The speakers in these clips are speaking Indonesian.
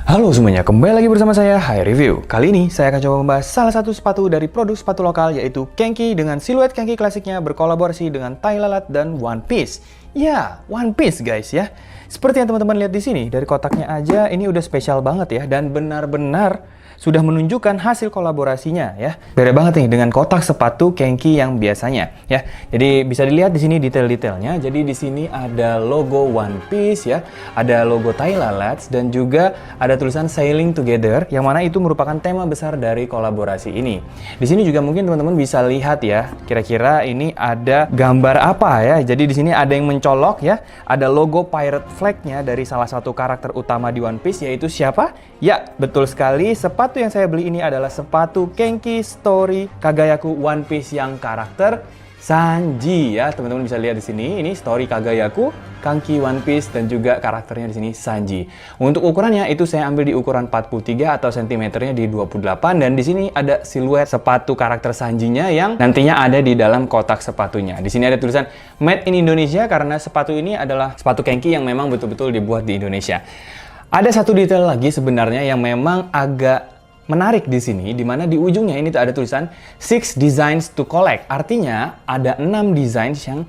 Halo semuanya, kembali lagi bersama saya, Hai Review. Kali ini saya akan coba membahas salah satu sepatu dari produk sepatu lokal, yaitu Kenki dengan siluet Kenki klasiknya berkolaborasi dengan Tai Lalat dan One Piece. Ya, One Piece guys ya. Seperti yang teman-teman lihat di sini, dari kotaknya aja ini udah spesial banget ya, dan benar-benar sudah menunjukkan hasil kolaborasinya ya. Beda banget nih dengan kotak sepatu Kenki yang biasanya ya. Jadi bisa dilihat di sini detail-detailnya. Jadi di sini ada logo One Piece ya, ada logo Tai Lalat dan juga ada tulisan Sailing Together yang mana itu merupakan tema besar dari kolaborasi ini. Di sini juga mungkin teman-teman bisa lihat ya, kira-kira ini ada gambar apa ya. Jadi di sini ada yang mencolok ya, ada logo pirate flag-nya dari salah satu karakter utama di One Piece, yaitu siapa? Ya, betul sekali, sepatu yang saya beli ini adalah sepatu Kenki Story Kagayaku One Piece yang karakter Sanji ya. Teman-teman bisa lihat di sini, ini Story Kagayaku, Kenki One Piece dan juga karakternya di sini Sanji. Untuk ukurannya itu saya ambil di ukuran 43 atau sentimeternya di 28, dan di sini ada siluet sepatu karakter Sanjinya yang nantinya ada di dalam kotak sepatunya. Di sini ada tulisan Made in Indonesia karena sepatu ini adalah sepatu Kenki yang memang betul-betul dibuat di Indonesia. Ada satu detail lagi sebenarnya yang memang agak menarik di sini, di mana di ujungnya ini ada tulisan 6 designs to collect. Artinya ada 6 desain yang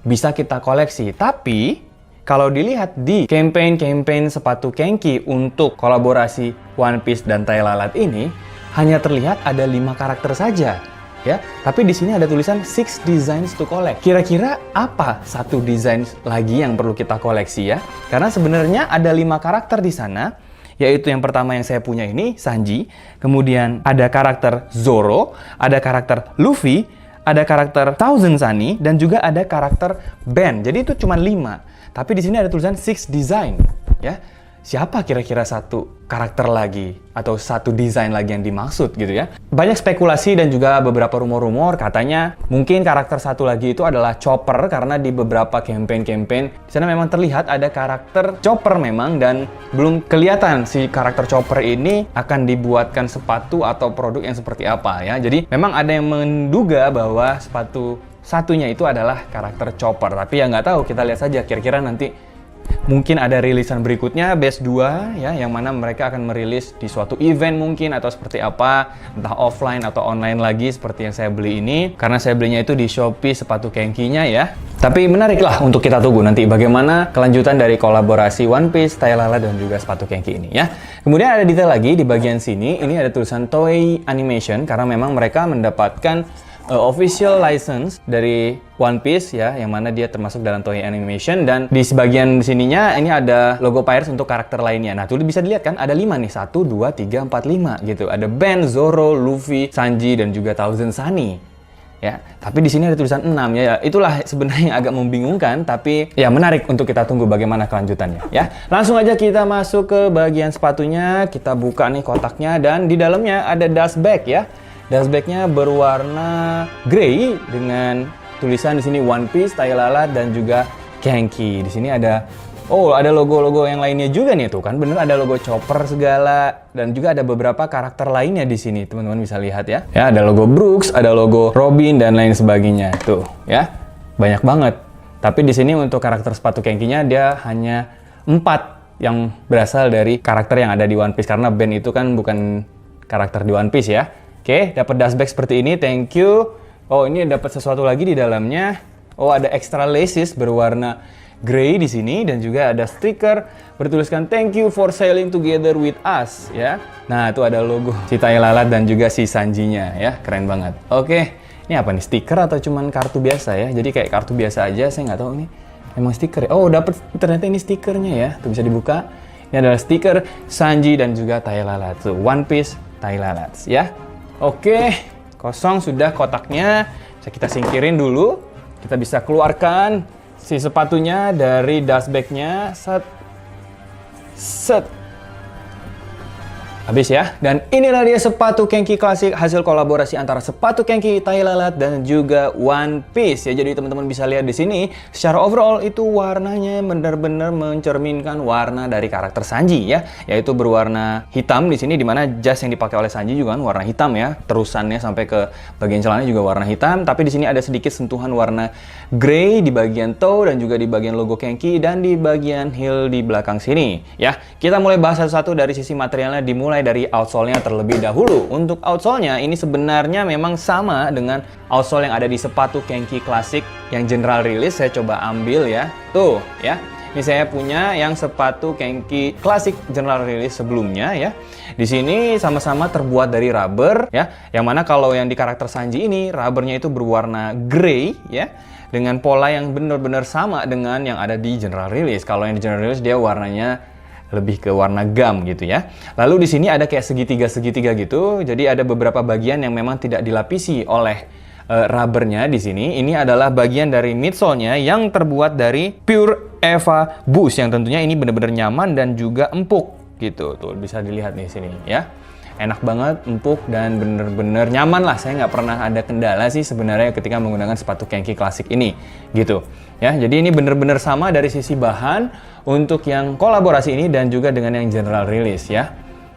bisa kita koleksi. Tapi kalau dilihat di campaign sepatu Kenki untuk kolaborasi One Piece dan Tai Lalat ini, hanya terlihat ada 5 karakter saja. Ya, tapi di sini ada tulisan 6 designs to collect. Kira-kira apa satu desain lagi yang perlu kita koleksi ya? Karena sebenarnya ada 5 karakter di sana, yaitu yang pertama yang saya punya ini Sanji, kemudian ada karakter Zoro, ada karakter Luffy, ada karakter Thousand Sunny, dan juga ada karakter Ben. Jadi itu cuma 5. Tapi di sini ada tulisan 6 design ya. Siapa kira-kira satu karakter lagi atau satu desain lagi yang dimaksud gitu ya. Banyak spekulasi dan juga beberapa rumor-rumor katanya mungkin karakter satu lagi itu adalah Chopper, karena di beberapa campaign di sana memang terlihat ada karakter Chopper memang, dan belum kelihatan si karakter Chopper ini akan dibuatkan sepatu atau produk yang seperti apa ya. Jadi memang ada yang menduga bahwa sepatu satunya itu adalah karakter Chopper, tapi ya nggak tahu, kita lihat saja kira-kira nanti. Mungkin ada rilisan berikutnya, Base 2 ya, yang mana mereka akan merilis di suatu event mungkin atau seperti apa, entah offline atau online lagi seperti yang saya beli ini, karena saya belinya itu di Shopee sepatu Kenkinya ya. Tapi menarik lah untuk kita tunggu nanti bagaimana kelanjutan dari kolaborasi One Piece, Tai Lalat dan juga sepatu Kenki ini ya. Kemudian ada detail lagi di bagian sini, ini ada tulisan Toei Animation karena memang mereka mendapatkan official license dari One Piece ya, yang mana dia termasuk dalam Toei Animation, dan di sebagian sininya ini ada logo Pirates untuk karakter lainnya. Nah, tuh bisa dilihat kan ada 5 nih, 1, 2, 3, 4, 5 gitu. Ada Ben, Zoro, Luffy, Sanji dan juga Thousand Sunny. Ya, tapi di sini ada tulisan 6 ya. Itulah sebenarnya yang agak membingungkan, tapi ya menarik untuk kita tunggu bagaimana kelanjutannya ya. Langsung aja kita masuk ke bagian sepatunya, kita buka nih kotaknya, dan di dalamnya ada dust bag ya. Dustbag-nya berwarna grey dengan tulisan di sini One Piece, Tai Lalat dan juga Kenki. Di sini ada ada logo-logo yang lainnya juga nih, tuh kan bener ada logo Chopper segala, dan juga ada beberapa karakter lainnya di sini. Teman-teman bisa lihat ya. Ya, ada logo Brooks, ada logo Robin dan lain sebagainya. Tuh, ya. Banyak banget. Tapi di sini untuk karakter sepatu Kenkinya dia hanya 4 yang berasal dari karakter yang ada di One Piece, karena Ben itu kan bukan karakter di One Piece ya. Oke, dapat dust bag seperti ini, thank you. Oh, ini dapat sesuatu lagi di dalamnya. Oh, ada extra laces berwarna grey di sini, dan juga ada stiker bertuliskan thank you for sailing together with us ya. Nah, itu ada logo si Tai Lalat dan juga si Sanjinya ya, keren banget. Oke, ini apa nih, stiker atau cuman kartu biasa ya? Jadi kayak kartu biasa aja, saya nggak tahu nih. Emang stiker ya? Oh, dapat, ternyata ini stikernya ya. Tuh bisa dibuka. Ini adalah stiker Sanji dan juga Tai Lalat. Tuh, One Piece, Tai Lalat ya. Oke, kosong sudah kotaknya. Bisa kita singkirin dulu. Kita bisa keluarkan si sepatunya dari dust bag-nya. Set. Habis ya. Dan inilah dia sepatu Kenki klasik hasil kolaborasi antara sepatu Kenki, tai lalat, dan juga One Piece ya. Jadi teman-teman bisa lihat di sini secara overall itu warnanya benar-benar mencerminkan warna dari karakter Sanji ya, yaitu berwarna hitam di sini, dimana jas yang dipakai oleh Sanji juga kan warna hitam ya. Terusannya sampai ke bagian celananya juga warna hitam, tapi di sini ada sedikit sentuhan warna grey di bagian toe dan juga di bagian logo Kenki dan di bagian heel di belakang sini ya. Kita mulai bahas satu-satu dari sisi materialnya, dimulai dari outsole-nya terlebih dahulu. Untuk outsole-nya ini sebenarnya memang sama dengan outsole yang ada di sepatu Kenki klasik yang general release. Saya coba ambil ya. Tuh ya. Ini saya punya yang sepatu Kenki klasik general release sebelumnya ya. Di sini sama-sama terbuat dari rubber ya. Yang mana kalau yang di karakter Sanji ini rubbernya itu berwarna grey ya, dengan pola yang benar-benar sama dengan yang ada di general release. Kalau yang di general release dia warnanya lebih ke warna gam gitu ya. Lalu di sini ada kayak segitiga-segitiga gitu. Jadi ada beberapa bagian yang memang tidak dilapisi oleh rubbernya di sini. Ini adalah bagian dari midsole-nya yang terbuat dari Pure Eva Boost yang tentunya ini benar-benar nyaman dan juga empuk gitu. Tuh bisa dilihat nih sini ya. Enak banget, empuk, dan bener-bener nyaman lah. Saya nggak pernah ada kendala sih sebenarnya ketika menggunakan sepatu Kenki klasik ini, gitu. Ya, jadi ini bener-bener sama dari sisi bahan untuk yang kolaborasi ini dan juga dengan yang general release ya.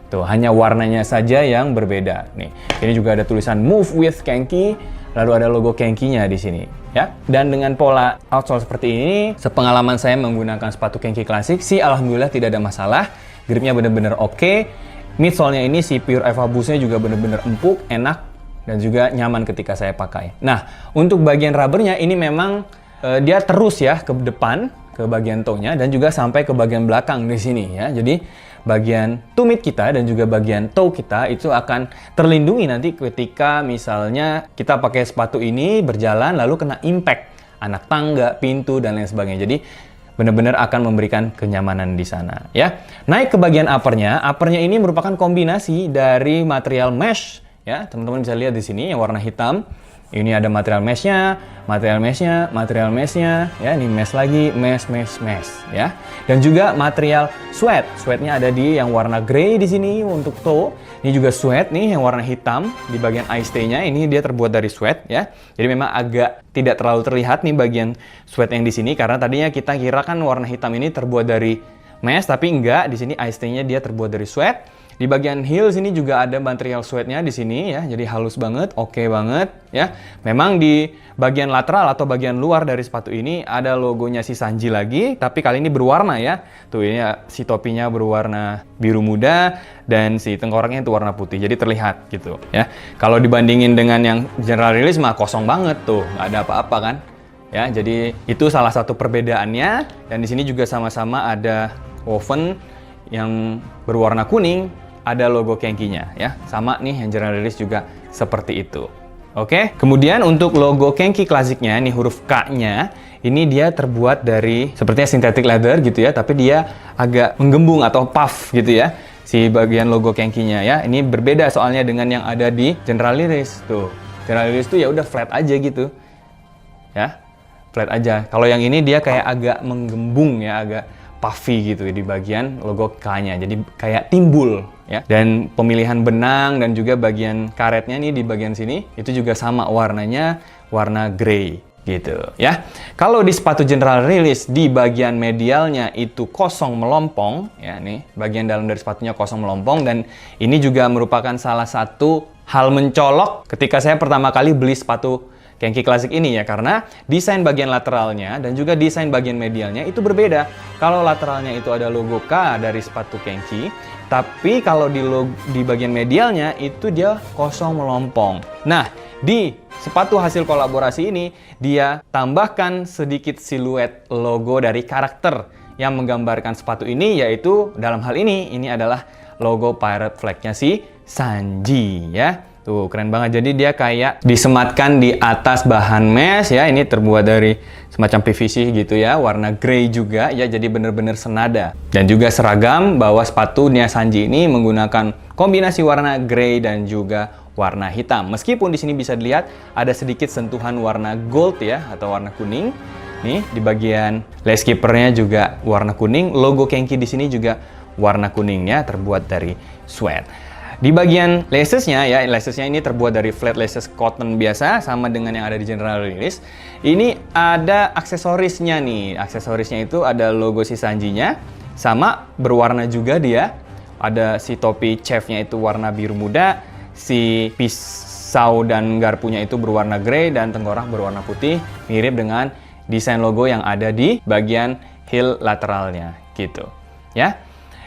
Tuh, hanya warnanya saja yang berbeda. Nih, ini juga ada tulisan Move with Kenki, lalu ada logo Kenki-nya di sini. Ya, dan dengan pola outsole seperti ini, sepengalaman saya menggunakan sepatu Kenki klasik sih, alhamdulillah tidak ada masalah. Gripnya bener-bener oke. Midsole-nya ini si Pure Eva Boost-nya juga benar-benar empuk, enak, dan juga nyaman ketika saya pakai. Nah, untuk bagian rubbernya ini memang dia terus ya ke depan, ke bagian toe-nya, dan juga sampai ke bagian belakang di sini ya. Jadi bagian tumit kita dan juga bagian toe kita itu akan terlindungi nanti ketika misalnya kita pakai sepatu ini berjalan lalu kena impact anak tangga, pintu, dan lain sebagainya. Jadi benar-benar akan memberikan kenyamanan di sana ya. Naik ke bagian uppernya. Uppernya ini merupakan kombinasi dari material mesh ya. Teman-teman bisa lihat di sini yang warna hitam. Ini ada material meshnya, material meshnya, material meshnya ya. Ini mesh lagi, mesh ya. Dan juga material sweat. Sweatnya ada di yang warna grey di sini untuk toe. Ini juga sweat nih yang warna hitam di bagian eye stay-nya. Ini dia terbuat dari sweat ya. Jadi memang agak tidak terlalu terlihat nih bagian sweat yang di sini karena tadinya kita kira kan warna hitam ini terbuat dari mesh, tapi enggak. Di sini eye stay-nya dia terbuat dari sweat. Di bagian heel sini juga ada material sweat-nya di sini ya. Jadi halus banget, oke banget ya. Memang di bagian lateral atau bagian luar dari sepatu ini ada logonya si Sanji lagi, tapi kali ini berwarna ya. Tuh ini si topinya berwarna biru muda dan si tengkoraknya itu warna putih. Jadi terlihat gitu ya. Kalau dibandingin dengan yang general release mah kosong banget tuh, nggak ada apa-apa kan. Ya, jadi itu salah satu perbedaannya. Dan di sini juga sama-sama ada woven yang berwarna kuning. Ada logo Kenki-nya ya. Sama nih yang general release juga seperti itu. Oke. Kemudian untuk logo Kenki klasiknya, nih huruf K-nya, ini dia terbuat dari sepertinya synthetic leather gitu ya, tapi dia agak menggembung atau puff gitu ya. Si bagian logo Kenki-nya ya. Ini berbeda soalnya dengan yang ada di general release tuh. General release tuh ya udah flat aja gitu. Ya. Flat aja. Kalau yang ini dia kayak agak menggembung ya, agak puffy gitu di bagian logo K-nya. Jadi kayak timbul ya. Dan pemilihan benang dan juga bagian karetnya nih di bagian sini itu juga sama warnanya, warna grey gitu ya. Kalau di sepatu general release di bagian medialnya itu kosong melompong ya, nih bagian dalam dari sepatunya kosong melompong, dan ini juga merupakan salah satu hal mencolok ketika saya pertama kali beli sepatu Kenki klasik ini ya, karena desain bagian lateralnya dan juga desain bagian medialnya itu berbeda. Kalau lateralnya itu ada logo K dari sepatu Kenki, tapi kalau di bagian medialnya itu dia kosong melompong. Nah, di sepatu hasil kolaborasi ini dia tambahkan sedikit siluet logo dari karakter yang menggambarkan sepatu ini, yaitu dalam hal ini adalah logo pirate flag-nya si Sanji ya. Tuh, keren banget. Jadi dia kayak disematkan di atas bahan mesh ya. Ini terbuat dari semacam PVC gitu ya. Warna grey juga ya. Jadi bener-bener senada. Dan juga seragam bahwa sepatunya Sanji ini menggunakan kombinasi warna grey dan juga warna hitam. Meskipun di sini bisa dilihat ada sedikit sentuhan warna gold ya, atau warna kuning. Nih, di bagian lace keeper-nya juga warna kuning. Logo Kenki di sini juga warna kuningnya terbuat dari suede. Di bagian lacesnya ya, lacesnya ini terbuat dari flat laces cotton biasa, sama dengan yang ada di general release. Ini ada aksesorisnya nih. Aksesorisnya itu ada logo si Sanji-nya, sama berwarna juga dia. Ada si topi chefnya itu warna biru muda, si pisau dan garpunya itu berwarna grey, dan tengkorak berwarna putih, mirip dengan desain logo yang ada di bagian heel lateralnya gitu ya.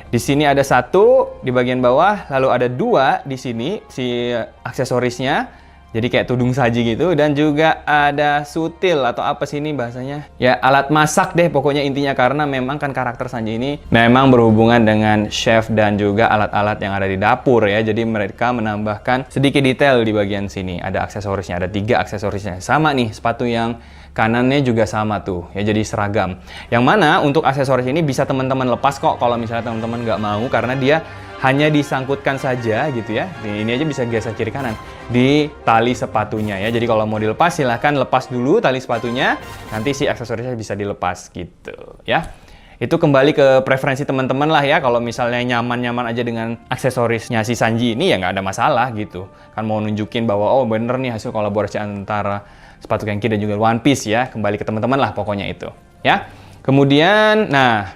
Di sini ada satu di bagian bawah, lalu ada dua di sini si aksesorisnya, jadi kayak tudung saji gitu, dan juga ada sutil atau apa sih ini bahasanya ya, alat masak deh pokoknya intinya, karena memang kan karakter Sanji ini memang berhubungan dengan chef dan juga alat-alat yang ada di dapur ya, jadi mereka menambahkan sedikit detail di bagian sini. Ada aksesorisnya, ada 3 aksesorisnya, sama nih sepatu yang kanannya juga sama tuh ya, jadi seragam. Yang mana untuk aksesoris ini bisa teman-teman lepas kok kalau misalnya teman-teman nggak mau, karena dia hanya disangkutkan saja gitu ya. Ini aja bisa geser kiri kanan di tali sepatunya ya. Jadi kalau mau dilepas silahkan lepas dulu tali sepatunya, nanti si aksesorisnya bisa dilepas gitu ya. Itu kembali ke preferensi teman-teman lah ya. Kalau misalnya nyaman-nyaman aja dengan aksesorisnya si Sanji ini ya nggak ada masalah gitu. Kan mau nunjukin bahwa oh bener nih hasil kolaborasi antara sepatu Genki dan juga One Piece ya. Kembali ke teman-teman lah pokoknya itu ya. Kemudian nah,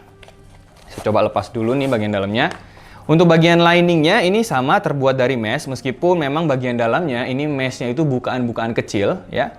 saya coba lepas dulu nih bagian dalamnya. Untuk bagian liningnya ini sama terbuat dari mesh, meskipun memang bagian dalamnya ini meshnya itu bukaan-bukaan kecil ya.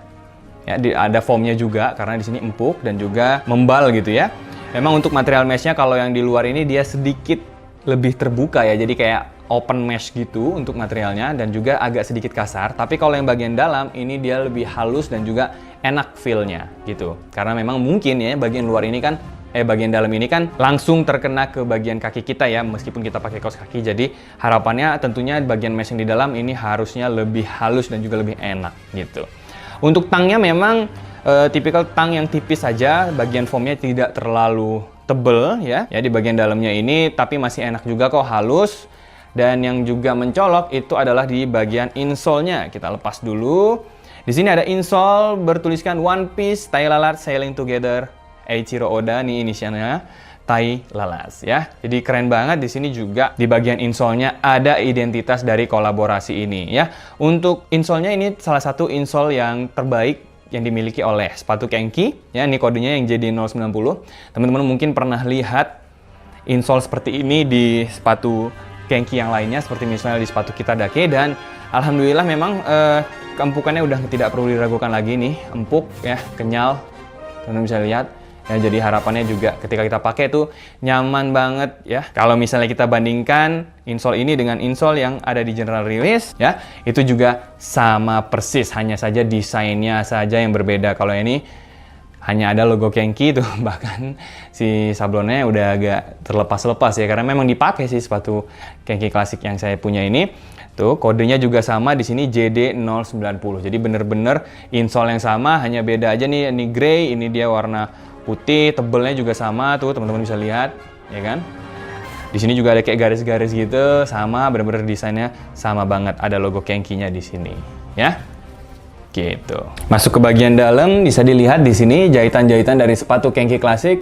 Ya, ada foamnya juga karena di sini empuk dan juga membal gitu ya. Memang untuk material meshnya kalau yang di luar ini dia sedikit lebih terbuka ya, jadi kayak open mesh gitu untuk materialnya, dan juga agak sedikit kasar. Tapi kalau yang bagian dalam ini dia lebih halus dan juga enak feel-nya gitu. Karena memang mungkin ya bagian luar ini kan bagian dalam ini kan langsung terkena ke bagian kaki kita ya, meskipun kita pakai kaos kaki. Jadi harapannya tentunya bagian mesh yang di dalam ini harusnya lebih halus dan juga lebih enak gitu. Untuk tangnya memang tipikal tang yang tipis saja, bagian foamnya tidak terlalu tebel ya di bagian dalamnya ini, tapi masih enak juga kok, halus. Dan yang juga mencolok itu adalah di bagian insole-nya. Kita lepas dulu. Di sini ada insole bertuliskan One Piece Tai Lalat Sailing Together Eiichiro Oda, nih inisialnya Tai Lalat ya. Jadi keren banget. Di sini juga di bagian insole-nya ada identitas dari kolaborasi ini ya. Untuk insole-nya ini salah satu insole yang terbaik yang dimiliki oleh sepatu Genki ya. Ini kodenya yang JD090. Teman-teman mungkin pernah lihat insole seperti ini di sepatu Genki yang lainnya, seperti misalnya di sepatu Kitadake, dan alhamdulillah memang keempukannya udah tidak perlu diragukan lagi nih, empuk ya, kenyal, teman-teman bisa lihat ya. Jadi harapannya juga ketika kita pakai tuh nyaman banget ya. Kalau misalnya kita bandingkan insole ini dengan insole yang ada di general release ya, itu juga sama persis, hanya saja desainnya saja yang berbeda. Kalau ini hanya ada logo Genki tuh, bahkan si sablonnya udah agak terlepas-lepas ya, karena memang dipakai sih sepatu Genki klasik yang saya punya ini. Tuh kodenya juga sama di sini JD090. Jadi bener-bener insole yang sama, hanya beda aja nih, ini grey, ini dia warna putih, tebelnya juga sama tuh, teman-teman bisa lihat ya kan. Di sini juga ada kayak garis-garis gitu, sama, bener-bener desainnya sama banget, ada logo Genki-nya di sini ya. Gitu. Masuk ke bagian dalam, bisa dilihat di sini jahitan-jahitan dari sepatu Genki klasik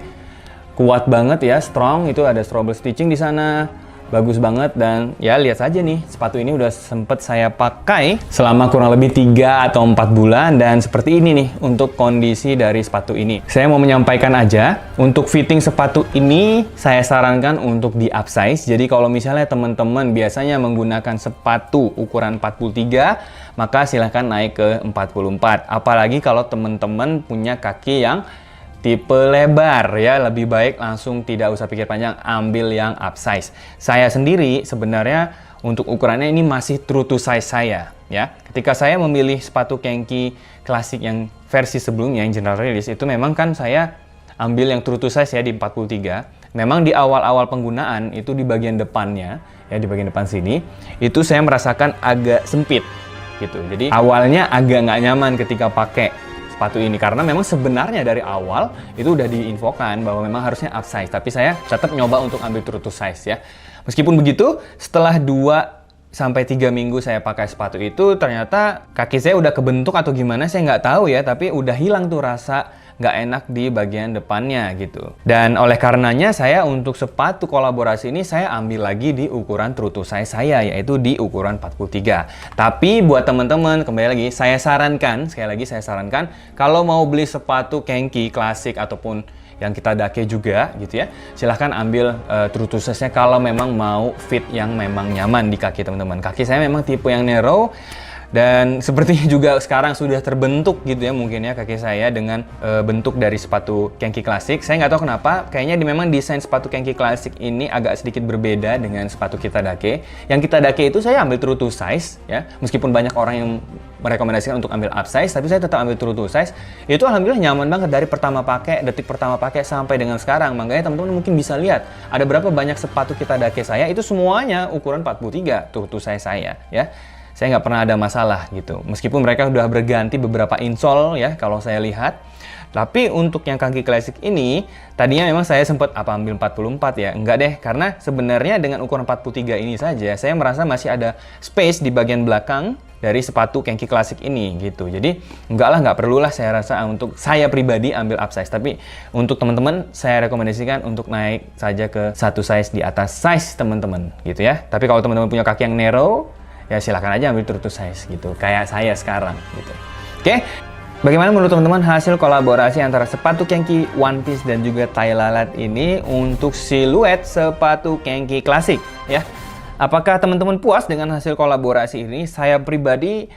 kuat banget ya, strong. Itu ada strobe stitching di sana, bagus banget. Dan ya lihat saja nih, sepatu ini udah sempet saya pakai selama kurang lebih 3 atau 4 bulan, dan seperti ini nih untuk kondisi dari sepatu ini. Saya mau menyampaikan aja, untuk fitting sepatu ini saya sarankan untuk di upsize. Jadi kalau misalnya teman-teman biasanya menggunakan sepatu ukuran 43, maka silahkan naik ke 44. Apalagi kalau teman-teman punya kaki yang tipe lebar ya, lebih baik langsung tidak usah pikir panjang, ambil yang upsize. Saya sendiri sebenarnya untuk ukurannya ini masih true to size saya ya. Ketika saya memilih sepatu Genki klasik yang versi sebelumnya yang general release, itu memang kan saya ambil yang true to size ya di 43. Memang di awal-awal penggunaan itu di bagian depannya ya, di bagian depan sini itu saya merasakan agak sempit gitu. Jadi awalnya agak nggak nyaman ketika pakai sepatu ini, karena memang sebenarnya dari awal itu udah diinfokan bahwa memang harusnya upsize, tapi saya tetap nyoba untuk ambil true to size ya. Meskipun begitu, setelah 2-3 minggu saya pakai sepatu itu, ternyata kaki saya udah kebentuk atau gimana saya nggak tahu ya, tapi udah hilang tuh rasa nggak enak di bagian depannya gitu. Dan oleh karenanya saya untuk sepatu kolaborasi ini saya ambil lagi di ukuran true to size saya, yaitu di ukuran 43. Tapi buat teman-teman, kembali lagi, saya sarankan, sekali lagi saya sarankan, kalau mau beli sepatu Kenki klasik ataupun yang kita dake juga gitu ya, silahkan ambil true to size-nya kalau memang mau fit yang memang nyaman di kaki teman-teman. Kaki saya memang tipe yang narrow, dan sepertinya juga sekarang sudah terbentuk gitu ya mungkin ya kaki saya dengan bentuk dari sepatu Kenki klasik. Saya nggak tahu kenapa, kayaknya memang desain sepatu Kenki klasik ini agak sedikit berbeda dengan sepatu kita dake. Yang kita dake itu saya ambil true to size ya, meskipun banyak orang yang merekomendasikan untuk ambil upsize, tapi saya tetap ambil true to size. Itu alhamdulillah nyaman banget dari pertama pakai, detik pertama pakai sampai dengan sekarang. Makanya teman-teman mungkin bisa lihat ada berapa banyak sepatu kita dake saya itu semuanya ukuran 43 true to size saya ya. Saya nggak pernah ada masalah gitu. Meskipun mereka udah berganti beberapa insole ya kalau saya lihat. Tapi untuk yang kaki klasik ini, tadinya memang saya sempat ambil 44 ya. Enggak deh, karena sebenarnya dengan ukuran 43 ini saja, saya merasa masih ada space di bagian belakang dari sepatu Kenki klasik ini gitu. Jadi nggak perlulah saya rasa untuk saya pribadi ambil upsize. Tapi untuk teman-teman, saya rekomendasikan untuk naik saja ke satu size di atas size teman-teman gitu ya. Tapi kalau teman-teman punya kaki yang narrow, ya silahkan aja ambil true to size gitu, kayak saya sekarang gitu. Oke, bagaimana menurut teman-teman hasil kolaborasi antara sepatu Kenki One Piece dan juga tai lalat ini untuk siluet sepatu Kenki klasik ya? Apakah teman-teman puas dengan hasil kolaborasi ini? Saya pribadi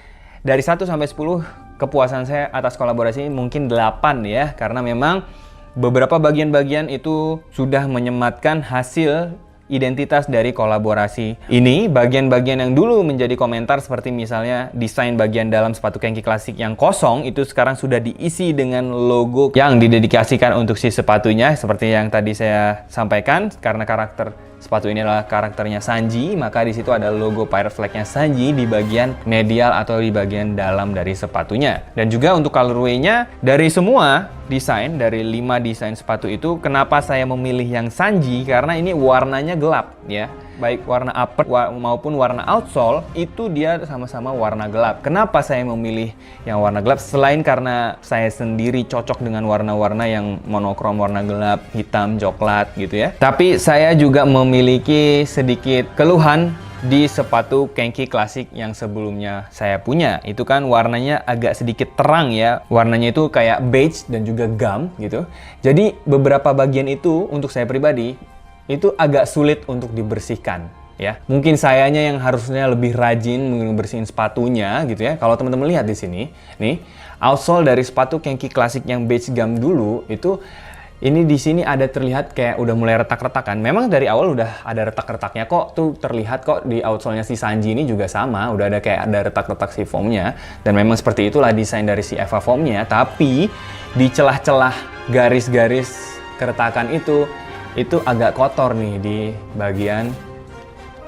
dari 1 sampai 10 kepuasan saya atas kolaborasi ini mungkin 8 ya, karena memang beberapa bagian-bagian itu sudah menyematkan hasil identitas dari kolaborasi ini. Bagian-bagian yang dulu menjadi komentar seperti misalnya desain bagian dalam sepatu Kenki klasik yang kosong itu sekarang sudah diisi dengan logo yang didedikasikan untuk si sepatunya, seperti yang tadi saya sampaikan. Karena karakter sepatu ini adalah karakternya Sanji, maka di situ ada logo pirate flag-nya Sanji di bagian medial atau di bagian dalam dari sepatunya. Dan juga untuk colorway-nya, dari semua desain, dari 5 desain sepatu itu, kenapa saya memilih yang Sanji? Karena ini warnanya gelap ya. Baik warna upper maupun warna outsole itu dia sama-sama warna gelap. Kenapa saya memilih yang warna gelap? Selain karena saya sendiri cocok dengan warna-warna yang monokrom, warna gelap, hitam, coklat gitu ya. Tapi saya juga memiliki sedikit keluhan di sepatu Kenki klasik yang sebelumnya saya punya. Itu kan warnanya agak sedikit terang ya. Warnanya itu kayak beige dan juga gum gitu. Jadi beberapa bagian itu untuk saya pribadi itu agak sulit untuk dibersihkan ya. Mungkin sayanya yang harusnya lebih rajin membersihin sepatunya gitu ya. Kalau teman-teman lihat di sini, nih outsole dari sepatu Kenki klasik yang beige gum dulu itu, ini di sini ada terlihat kayak udah mulai retak-retakan. Memang dari awal udah ada retak-retaknya kok, tuh terlihat kok di outsole-nya si Sanji ini juga sama, udah ada kayak ada retak-retak si foamnya. Dan memang seperti itulah desain dari si Eva foamnya. Tapi di celah-celah garis-garis keretakan itu agak kotor nih di bagian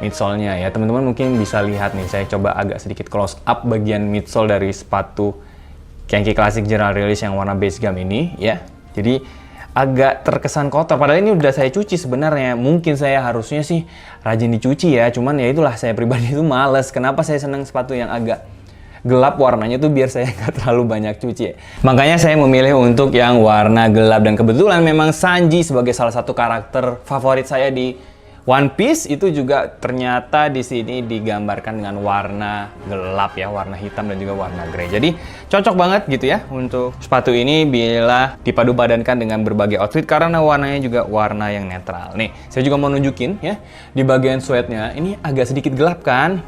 midsole-nya ya. Teman-teman mungkin bisa lihat nih, saya coba agak sedikit close up bagian midsole dari sepatu Kenki klasik general release yang warna beige gum ini ya. Jadi agak terkesan kotor, padahal ini udah saya cuci sebenarnya. Mungkin saya harusnya sih rajin dicuci ya, cuman ya itulah saya pribadi itu males. Kenapa saya senang sepatu yang agak gelap warnanya tuh biar saya nggak terlalu banyak cuci. Makanya saya memilih untuk yang warna gelap, dan kebetulan memang Sanji sebagai salah satu karakter favorit saya di One Piece itu juga ternyata di sini digambarkan dengan warna gelap ya, warna hitam dan juga warna grey. Jadi cocok banget gitu ya untuk sepatu ini bila dipadu padankan dengan berbagai outfit karena warnanya juga warna yang netral. Nih, saya juga mau nunjukin ya di bagian sweatnya ini agak sedikit gelap kan?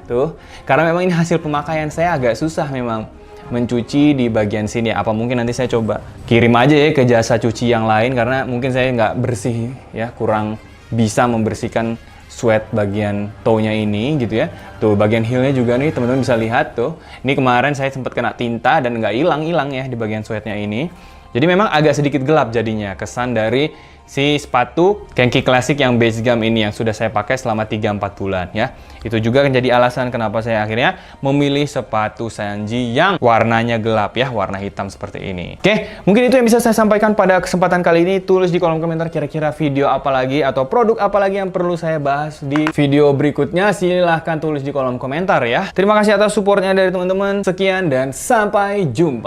Tuh, karena memang ini hasil pemakaian saya agak susah memang mencuci di bagian sini. Apa mungkin nanti saya coba kirim aja ya ke jasa cuci yang lain karena mungkin saya nggak bersih ya, kurang bisa membersihkan sweat bagian toe-nya ini gitu ya. Tuh bagian heel-nya juga nih teman-teman bisa lihat tuh. Ini kemarin saya sempat kena tinta dan nggak hilang-hilang ya di bagian sweat-nya ini. Jadi memang agak sedikit gelap jadinya kesan dari si sepatu Kenki klasik yang beige gum ini yang sudah saya pakai selama 3-4 bulan ya. Itu juga menjadi alasan kenapa saya akhirnya memilih sepatu Sanji yang warnanya gelap ya, warna hitam seperti ini. Oke, mungkin itu yang bisa saya sampaikan pada kesempatan kali ini. Tulis di kolom komentar kira-kira video apa lagi atau produk apa lagi yang perlu saya bahas di video berikutnya. Silahkan tulis di kolom komentar ya. Terima kasih atas supportnya dari teman-teman. Sekian dan sampai jumpa.